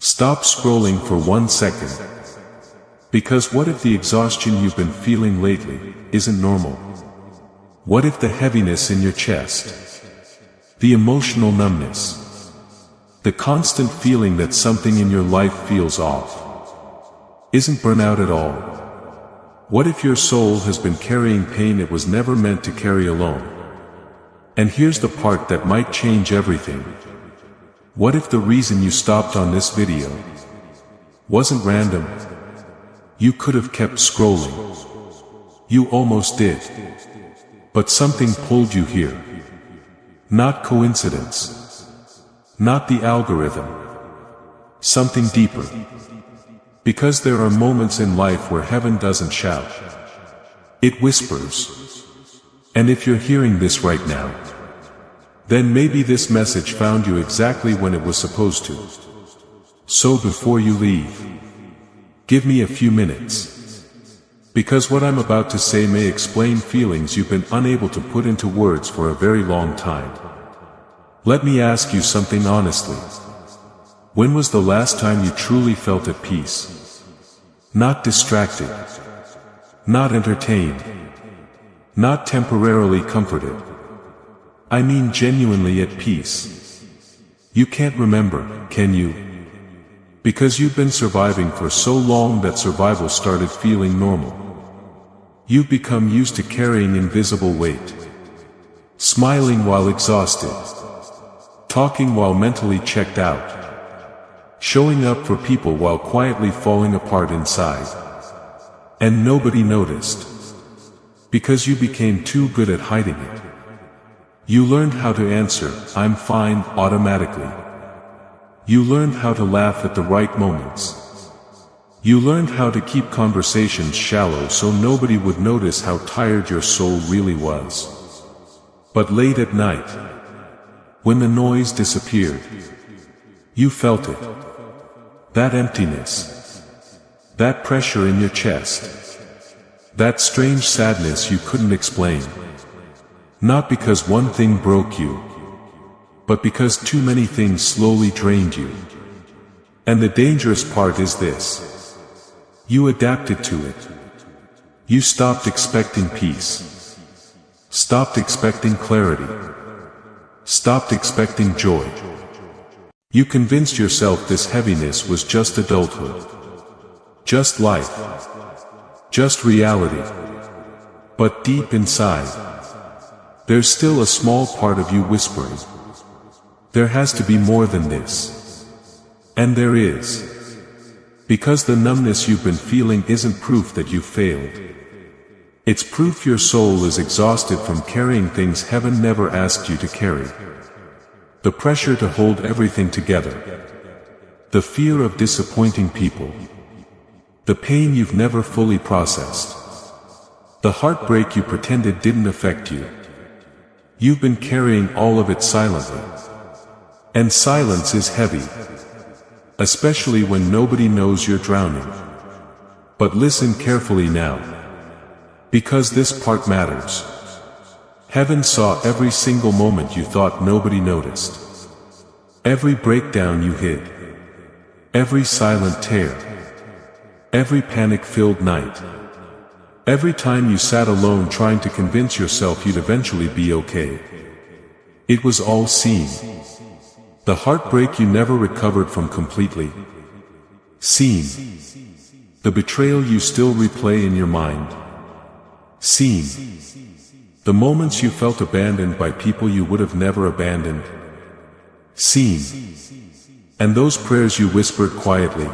Stop scrolling for 1 second. Because what if the exhaustion you've been feeling lately isn't normal? What if the heaviness in your chest, the emotional numbness, the constant feeling that something in your life feels off, isn't burnout at all? What if your soul has been carrying pain it was never meant to carry alone? And here's the part that might change everything. What if the reason you stopped on this video wasn't random? You could have kept scrolling. You almost did. But something pulled you here. Not coincidence. Not the algorithm. Something deeper. Because there are moments in life where heaven doesn't shout. It whispers. And if you're hearing this right now, then maybe this message found you exactly when it was supposed to. So before you leave, give me a few minutes. Because what I'm about to say may explain feelings you've been unable to put into words for a very long time. Let me ask you something honestly. When was the last time you truly felt at peace? Not distracted. Not entertained. Not temporarily comforted. I mean genuinely at peace. You can't remember, can you? Because you've been surviving for so long that survival started feeling normal. You've become used to carrying invisible weight. Smiling while exhausted. Talking while mentally checked out. Showing up for people while quietly falling apart inside. And nobody noticed. Because you became too good at hiding it. You learned how to answer, "I'm fine," automatically. You learned how to laugh at the right moments. You learned how to keep conversations shallow so nobody would notice how tired your soul really was. But late at night, when the noise disappeared, you felt it. That emptiness. That pressure in your chest. That strange sadness you couldn't explain. Not because one thing broke you, but because too many things slowly drained you. And the dangerous part is this. You adapted to it. You stopped expecting peace. Stopped expecting clarity. Stopped expecting joy. You convinced yourself this heaviness was just adulthood. Just life. Just reality. But deep inside, there's still a small part of you whispering, there has to be more than this. And there is. Because the numbness you've been feeling isn't proof that you failed. It's proof your soul is exhausted from carrying things heaven never asked you to carry. The pressure to hold everything together. The fear of disappointing people. The pain you've never fully processed. The heartbreak you pretended didn't affect you. You've been carrying all of it silently. And silence is heavy. Especially when nobody knows you're drowning. But listen carefully now. Because this part matters. Heaven saw every single moment you thought nobody noticed. Every breakdown you hid. Every silent tear. Every panic-filled night. Every time you sat alone trying to convince yourself you'd eventually be okay. It was all seen. The heartbreak you never recovered from completely. Seen. The betrayal you still replay in your mind. Seen. The moments you felt abandoned by people you would have never abandoned. Seen. And those prayers you whispered quietly.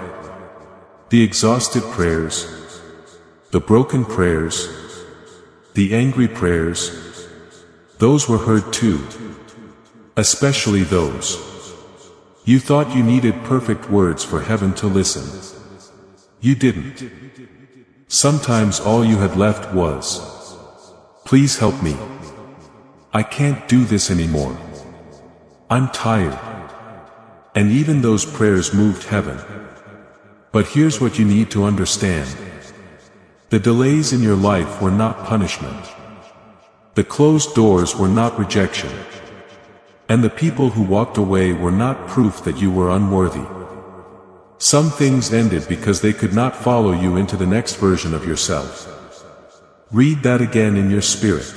The exhausted prayers. The broken prayers, the angry prayers, those were heard too. Especially those. You thought you needed perfect words for heaven to listen. You didn't. Sometimes all you had left was, "Please help me. I can't do this anymore. I'm tired." And even those prayers moved heaven. But here's what you need to understand. The delays in your life were not punishment. The closed doors were not rejection. And the people who walked away were not proof that you were unworthy. Some things ended because they could not follow you into the next version of yourself. Read that again in your spirit.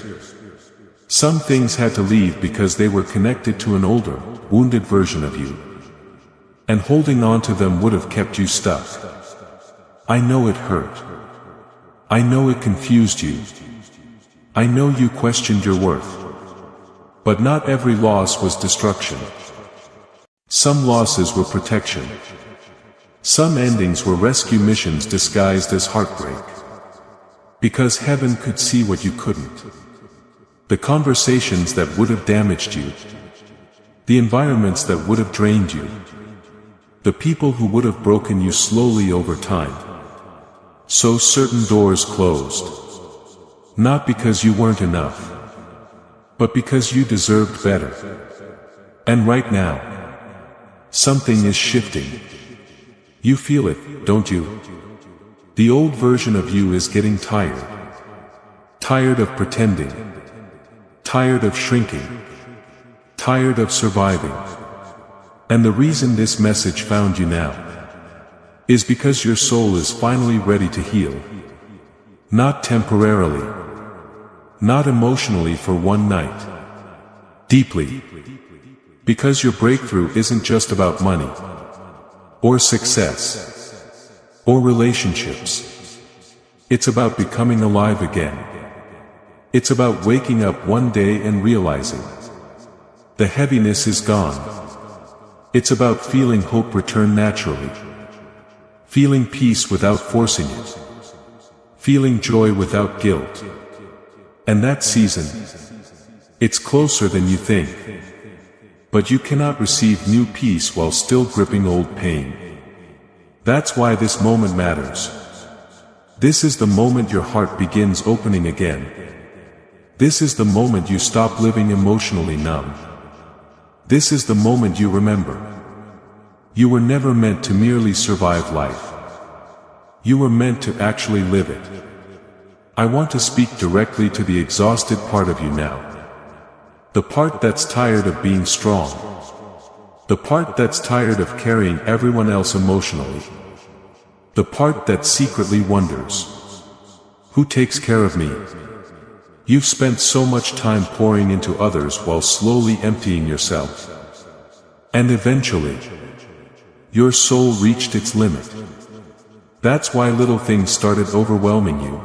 Some things had to leave because they were connected to an older, wounded version of you. And holding on to them would have kept you stuck. I know it hurt. I know it confused you. I know you questioned your worth. But not every loss was destruction. Some losses were protection. Some endings were rescue missions disguised as heartbreak. Because heaven could see what you couldn't. The conversations that would have damaged you. The environments that would have drained you. The people who would have broken you slowly over time. So certain doors closed. Not because you weren't enough. But because you deserved better. And right now, something is shifting. You feel it, don't you? The old version of you is getting tired. Tired of pretending. Tired of shrinking. Tired of surviving. And the reason this message found you now is because your soul is finally ready to heal. Not temporarily. Not emotionally for one night. Deeply. Because your breakthrough isn't just about money. Or success. Or relationships. It's about becoming alive again. It's about waking up one day and realizing the heaviness is gone. It's about feeling hope return naturally. Feeling peace without forcing it. Feeling joy without guilt. And that season, it's closer than you think. But you cannot receive new peace while still gripping old pain. That's why this moment matters. This is the moment your heart begins opening again. This is the moment you stop living emotionally numb. This is the moment you remember. You were never meant to merely survive life. You were meant to actually live it. I want to speak directly to the exhausted part of you now. The part that's tired of being strong. The part that's tired of carrying everyone else emotionally. The part that secretly wonders, who takes care of me? You've spent so much time pouring into others while slowly emptying yourself. And eventually, your soul reached its limit. That's why little things started overwhelming you.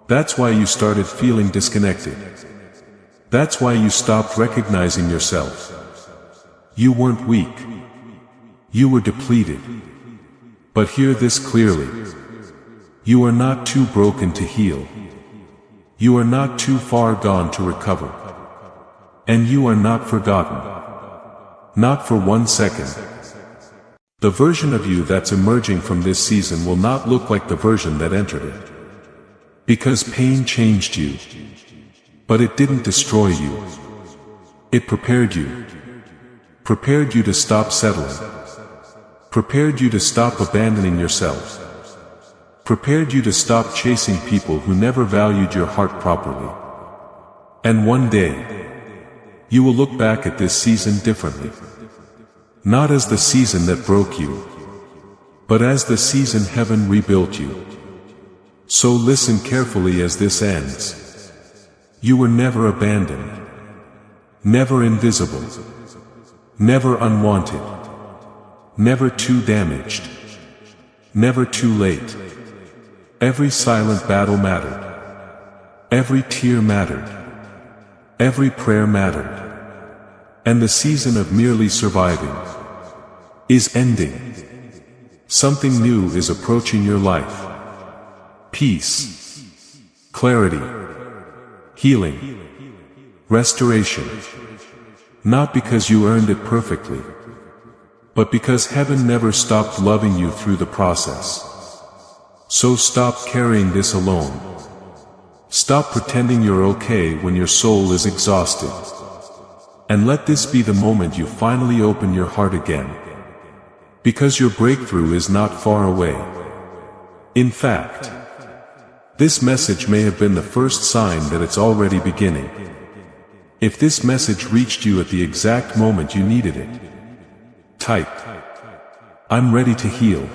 That's why you started feeling disconnected. That's why you stopped recognizing yourself. You weren't weak. You were depleted. But hear this clearly. You are not too broken to heal. You are not too far gone to recover. And you are not forgotten. Not for 1 second. The version of you that's emerging from this season will not look like the version that entered it. Because pain changed you. But it didn't destroy you. It prepared you. Prepared you to stop settling. Prepared you to stop abandoning yourself. Prepared you to stop chasing people who never valued your heart properly. And one day, you will look back at this season differently. Not as the season that broke you, but as the season heaven rebuilt you. So listen carefully as this ends. You were never abandoned. Never invisible. Never unwanted. Never too damaged. Never too late. Every silent battle mattered. Every tear mattered. Every prayer mattered. And the season of merely surviving is ending. Something new is approaching your life. Peace. Clarity. Healing. Restoration. Not because you earned it perfectly, but because heaven never stopped loving you through the process. So stop carrying this alone. Stop pretending you're okay when your soul is exhausted. And let this be the moment you finally open your heart again. Because your breakthrough is not far away. In fact, this message may have been the first sign that it's already beginning. If this message reached you at the exact moment you needed it, type I'm ready to heal.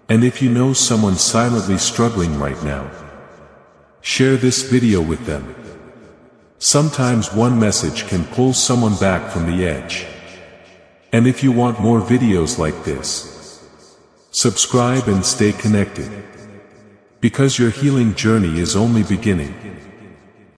And if you know someone silently struggling right now, share this video with them. Sometimes one message can pull someone back from the edge. And if you want more videos like this, subscribe and stay connected. Because your healing journey is only beginning.